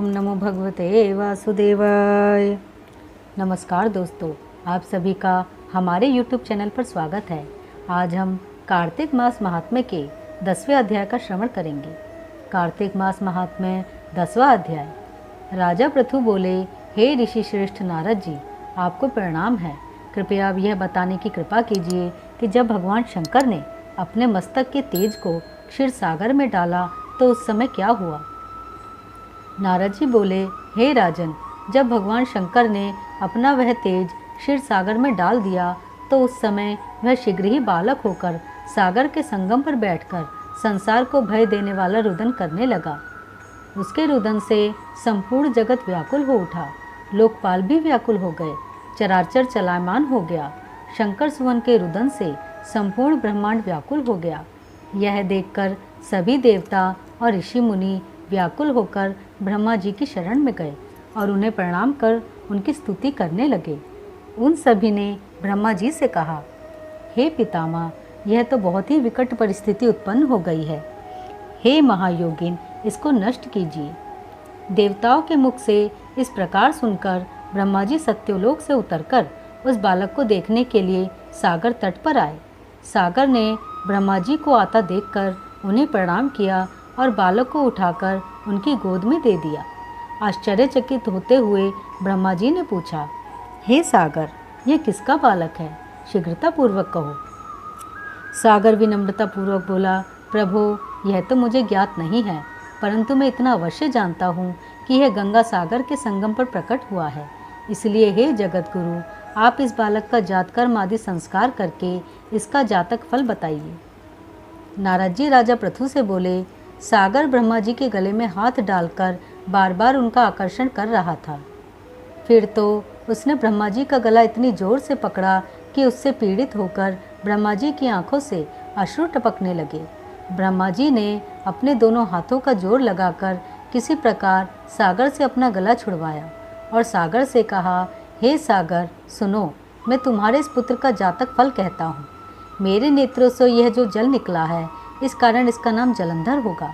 नमो भगवते वासुदेवाय। नमस्कार दोस्तों, आप सभी का हमारे YouTube चैनल पर स्वागत है। आज हम कार्तिक मास महात्म्य के 10वें अध्याय का श्रवण करेंगे। कार्तिक मास महात्म्य 10वां अध्याय। राजा पृथु बोले, हे ऋषि श्रेष्ठ नारद जी, आपको प्रणाम है। कृपया अब यह बताने की कृपा कीजिए कि जब भगवान शंकर ने अपने मस्तक के तेज को क्षीर सागर में डाला तो उस समय क्या हुआ। नारद जी बोले, हे राजन, जब भगवान शंकर ने अपना वह तेज क्षीर सागर में डाल दिया तो उस समय वह शीघ्र ही बालक होकर सागर के संगम पर बैठकर संसार को भय देने वाला रुदन करने लगा। उसके रुदन से संपूर्ण जगत व्याकुल हो उठा, लोकपाल भी व्याकुल हो गए, चराचर चलायमान हो गया। शंकर सुवन के रुदन से संपूर्ण ब्रह्मांड व्याकुल हो गया। यह देखकर सभी देवता और ऋषि मुनि व्याकुल होकर ब्रह्मा जी की शरण में गए और उन्हें प्रणाम कर उनकी स्तुति करने लगे। उन सभी ने ब्रह्मा जी से कहा, हे पितामह, यह तो बहुत ही विकट परिस्थिति उत्पन्न हो गई है। हे महायोगिन, इसको नष्ट कीजिए। देवताओं के मुख से इस प्रकार सुनकर ब्रह्मा जी सत्यलोक से उतरकर उस बालक को देखने के लिए सागर तट पर आए। सागर ने ब्रह्मा जी को आता देखकर उन्हें प्रणाम किया और बालक को उठाकर उनकी गोद में दे दिया। आश्चर्यचकित होते हुए ब्रह्मा जी ने पूछा, हे सागर, ये किसका बालक है? शीघ्रतापूर्वक कहो। सागर विनम्रतापूर्वक बोला, प्रभु, यह तो मुझे ज्ञात नहीं है, परंतु मैं इतना अवश्य जानता हूँ कि यह गंगा सागर के संगम पर प्रकट हुआ है। इसलिए हे जगत गुरु, आप इस बालक का जातकर्म आदि संस्कार करके इसका जातक फल बताइए। नारद जी राजा पृथु से बोले, सागर ब्रह्मा जी के गले में हाथ डालकर बार बार उनका आकर्षण कर रहा था। फिर तो उसने ब्रह्मा जी का गला इतनी जोर से पकड़ा कि उससे पीड़ित होकर ब्रह्मा जी की आंखों से अश्रु टपकने लगे। ब्रह्मा जी ने अपने दोनों हाथों का जोर लगाकर किसी प्रकार सागर से अपना गला छुड़वाया और सागर से कहा, हे सागर, सुनो, मैं तुम्हारे इस पुत्र का जातक फल कहता हूँ। मेरे नेत्रों से यह जो जल निकला है, इस कारण इसका नाम जलंधर होगा।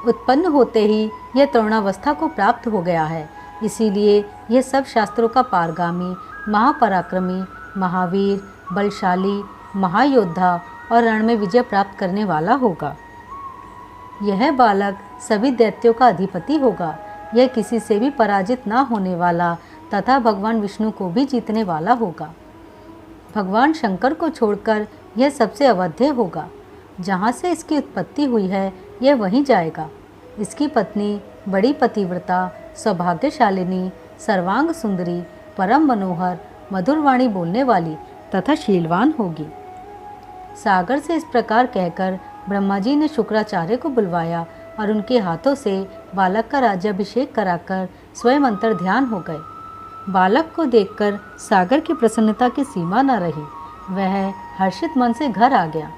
उत्पन्न होते ही यह तरुणावस्था को प्राप्त हो गया है, इसीलिए यह सब शास्त्रों का पारगामी, महापराक्रमी, महावीर, बलशाली, महायोद्धा और रण में विजय प्राप्त करने वाला होगा। यह बालक सभी दैत्यों का अधिपति होगा। यह किसी से भी पराजित न होने वाला तथा भगवान विष्णु को भी जीतने वाला होगा। भगवान शंकर को छोड़कर यह सबसे अवध्य होगा। जहाँ से इसकी उत्पत्ति हुई है, यह वहीं जाएगा। इसकी पत्नी बड़ी पतिव्रता, सौभाग्यशालिनी, सर्वांग सुंदरी, परम मनोहर, मधुर वाणी बोलने वाली तथा शीलवान होगी। सागर से इस प्रकार कहकर ब्रह्मा जी ने शुक्राचार्य को बुलवाया और उनके हाथों से बालक का राज्याभिषेक कराकर स्वयं अंतर ध्यान हो गए। बालक को देखकर सागर की प्रसन्नता की सीमा न रही। वह हर्षित मन से घर आ गया।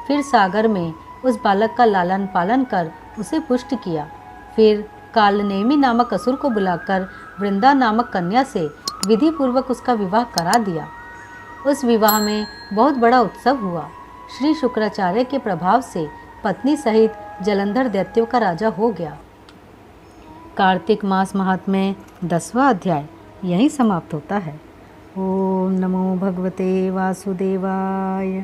फिर सागर में उस बालक का लालन पालन कर उसे पुष्ट किया। फिर कालनेमी नामक असुर को बुलाकर वृंदा नामक कन्या से विधि पूर्वक उसका विवाह करा दिया। उस विवाह में बहुत बड़ा उत्सव हुआ। श्री शुक्राचार्य के प्रभाव से पत्नी सहित जलंधर दैत्यों का राजा हो गया। कार्तिक मास महात्म्य 10वां अध्याय यहीं समाप्त होता है। ओम नमो भगवते वासुदेवाय।